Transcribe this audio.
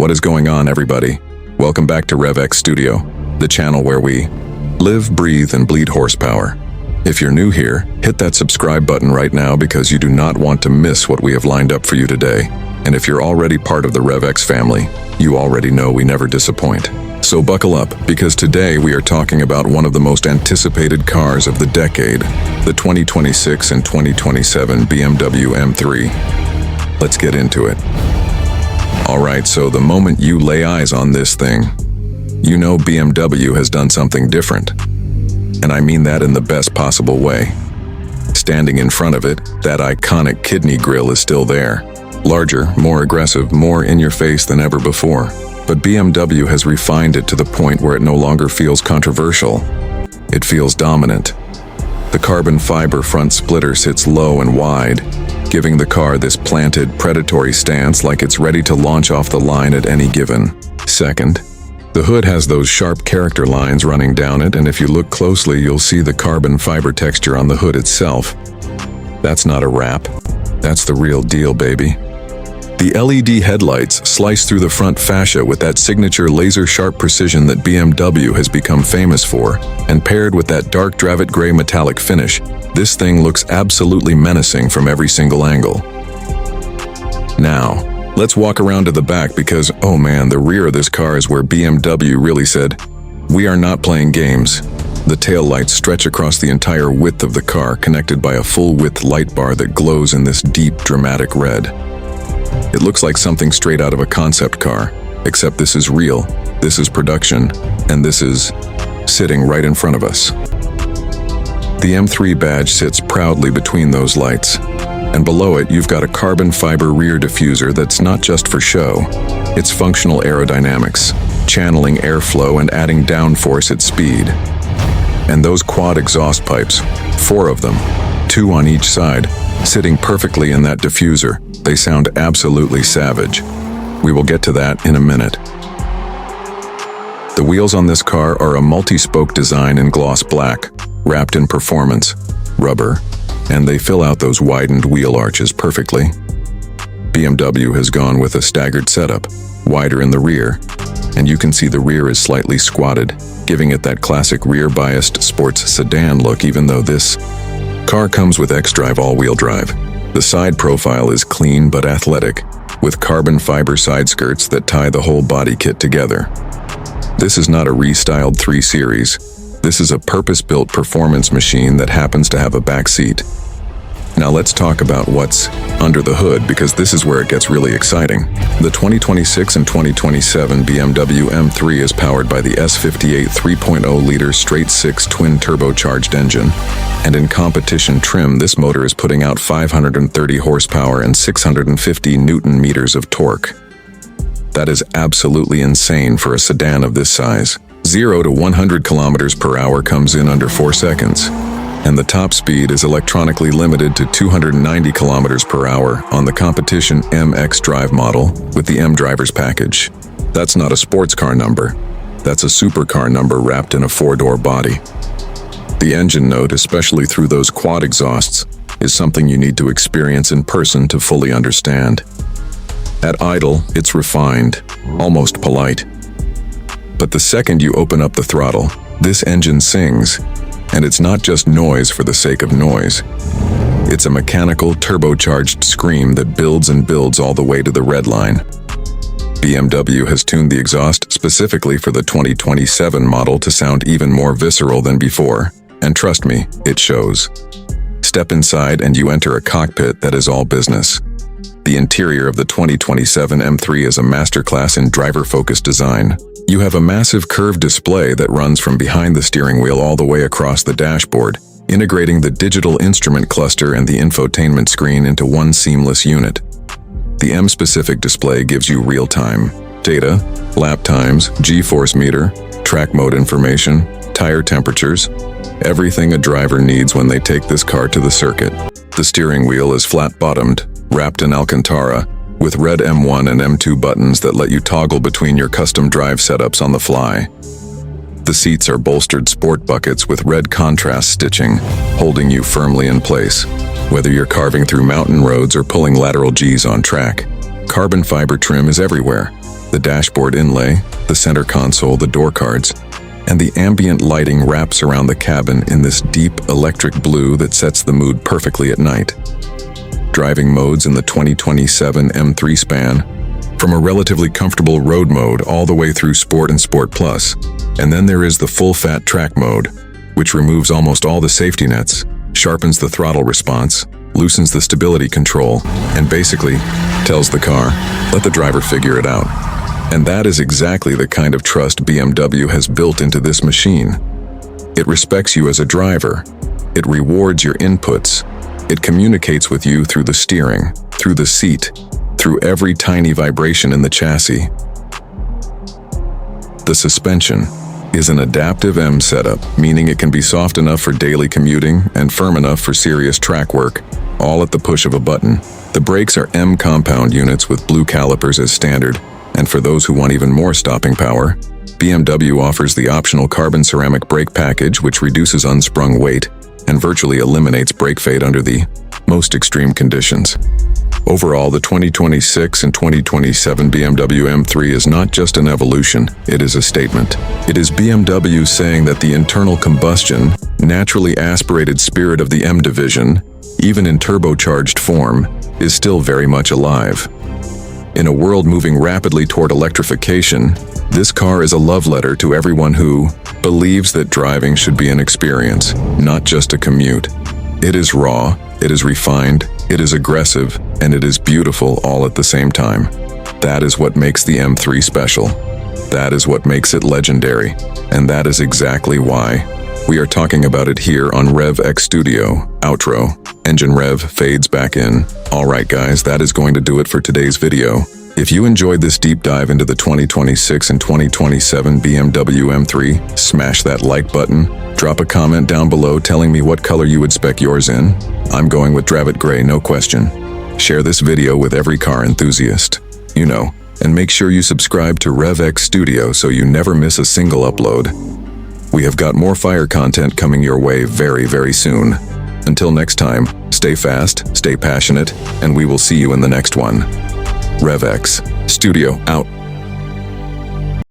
What is going on, everybody? Welcome back to RevX Studio, the channel where we live, breathe, and bleed horsepower. If you're new here, hit that subscribe button right now because you do not want to miss what we have lined up for you today. And if you're already part of the RevX family, you already know we never disappoint. So buckle up, because today we are talking about one of the most anticipated cars of the decade, the 2026 and 2027 BMW M3. Let's get into it. Alright, so the moment you lay eyes on this thing, you know BMW has done something different. And I mean that in the best possible way. Standing in front of it, that iconic kidney grille is still there. Larger, more aggressive, more in your face than ever before. But BMW has refined it to the point where it no longer feels controversial. It feels dominant. The carbon fiber front splitter sits low and wide, giving the car this planted, predatory stance like it's ready to launch off the line at any given second. The hood has those sharp character lines running down it, and if you look closely, you'll see the carbon fiber texture on the hood itself. That's not a wrap. That's the real deal, baby. The LED headlights slice through the front fascia with that signature laser-sharp precision that BMW has become famous for, and paired with that dark Dravet gray metallic finish, this thing looks absolutely menacing from every single angle. Now, let's walk around to the back because, oh man, the rear of this car is where BMW really said, "We are not playing games." The taillights stretch across the entire width of the car, connected by a full-width light bar that glows in this deep, dramatic red. It looks like something straight out of a concept car, except this is real, this is production, and this is sitting right in front of us. The M3 badge sits proudly between those lights, and below it you've got a carbon fiber rear diffuser that's not just for show, it's functional aerodynamics, channeling airflow and adding downforce at speed. And those quad exhaust pipes, 4 of them, 2 on each side, sitting perfectly in that diffuser, they sound absolutely savage. We will get to that in a minute. The wheels on this car are a multi-spoke design in gloss black, wrapped in performance, rubber, and they fill out those widened wheel arches perfectly. BMW has gone with a staggered setup, wider in the rear, and you can see the rear is slightly squatted, giving it that classic rear-biased sports sedan look, even though this car comes with xDrive all-wheel drive. The side profile is clean but athletic, with carbon fiber side skirts that tie the whole body kit together. This is not a restyled 3 Series. This is a purpose-built performance machine that happens to have a back seat. Now let's talk about what's under the hood, because this is where it gets really exciting. The 2026 and 2027 BMW M3 is powered by the S58 3.0-liter straight-six twin-turbocharged engine, and in competition trim, this motor is putting out 530 horsepower and 650 newton-meters of torque. That is absolutely insane for a sedan of this size. 0 to 100 kilometers per hour comes in under 4 seconds. And the top speed is electronically limited to 290 kilometers per hour on the competition MX Drive model with the M Drivers package. That's not a sports car number. That's a supercar number wrapped in a 4-door body. The engine note, especially through those quad exhausts, is something you need to experience in person to fully understand. At idle, it's refined, almost polite. But the second you open up the throttle, this engine sings. And it's not just noise for the sake of noise. It's a mechanical, turbocharged scream that builds and builds all the way to the red line. BMW has tuned the exhaust specifically for the 2027 model to sound even more visceral than before. And trust me, it shows. Step inside and you enter a cockpit that is all business. The interior of the 2027 M3 is a masterclass in driver-focused design. You have a massive curved display that runs from behind the steering wheel all the way across the dashboard, integrating the digital instrument cluster and the infotainment screen into one seamless unit. The M-specific display gives you real-time data, lap times, G-force meter, track mode information, tire temperatures, everything a driver needs when they take this car to the circuit. The steering wheel is flat-bottomed, wrapped in Alcantara, with red M1 and M2 buttons that let you toggle between your custom drive setups on the fly. The seats are bolstered sport buckets with red contrast stitching, holding you firmly in place, whether you're carving through mountain roads or pulling lateral Gs on track. Carbon fiber trim is everywhere, The dashboard inlay, the center console, the door cards, and the ambient lighting wraps around the cabin in this deep electric blue that sets the mood perfectly at night. Driving modes in the 2027 M3 span, from a relatively comfortable road mode all the way through Sport and Sport Plus. And then there is the full-fat track mode, which removes almost all the safety nets, sharpens the throttle response, loosens the stability control, and basically tells the car, let the driver figure it out. And that is exactly the kind of trust BMW has built into this machine. It respects you as a driver. It rewards your inputs. It communicates with you through the steering, through the seat, through every tiny vibration in the chassis. The suspension is an adaptive M setup, meaning it can be soft enough for daily commuting and firm enough for serious track work, all at the push of a button. The brakes are M compound units with blue calipers as standard, and for those who want even more stopping power, BMW offers the optional carbon ceramic brake package, which reduces unsprung weight and virtually eliminates brake fade under the most extreme conditions. Overall, the 2026 and 2027 BMW M3 is not just an evolution, it is a statement. It is BMW saying that the internal combustion, naturally aspirated spirit of the M division, even in turbocharged form, is still very much alive. In a world moving rapidly toward electrification, this car is a love letter to everyone who believes that driving should be an experience, not just a commute. It is raw, it is refined, it is aggressive, and it is beautiful all at the same time. That is what makes the M3 special. That is what makes it legendary. And that is exactly why we are talking about it here on Rev X Studio. Outro. Engine rev fades back in. Alright guys, that is going to do it for today's video. If you enjoyed this deep dive into the 2026 and 2027 BMW M3, smash that like button. Drop a comment down below telling me what color you would spec yours in. I'm going with Dravet Gray, no question. Share this video with every car enthusiast. You know, and make sure you subscribe to Rev X Studio so you never miss a single upload. We have got more fire content coming your way very, very soon. Until next time, stay fast, stay passionate, and we will see you in the next one. Rev X Studio out.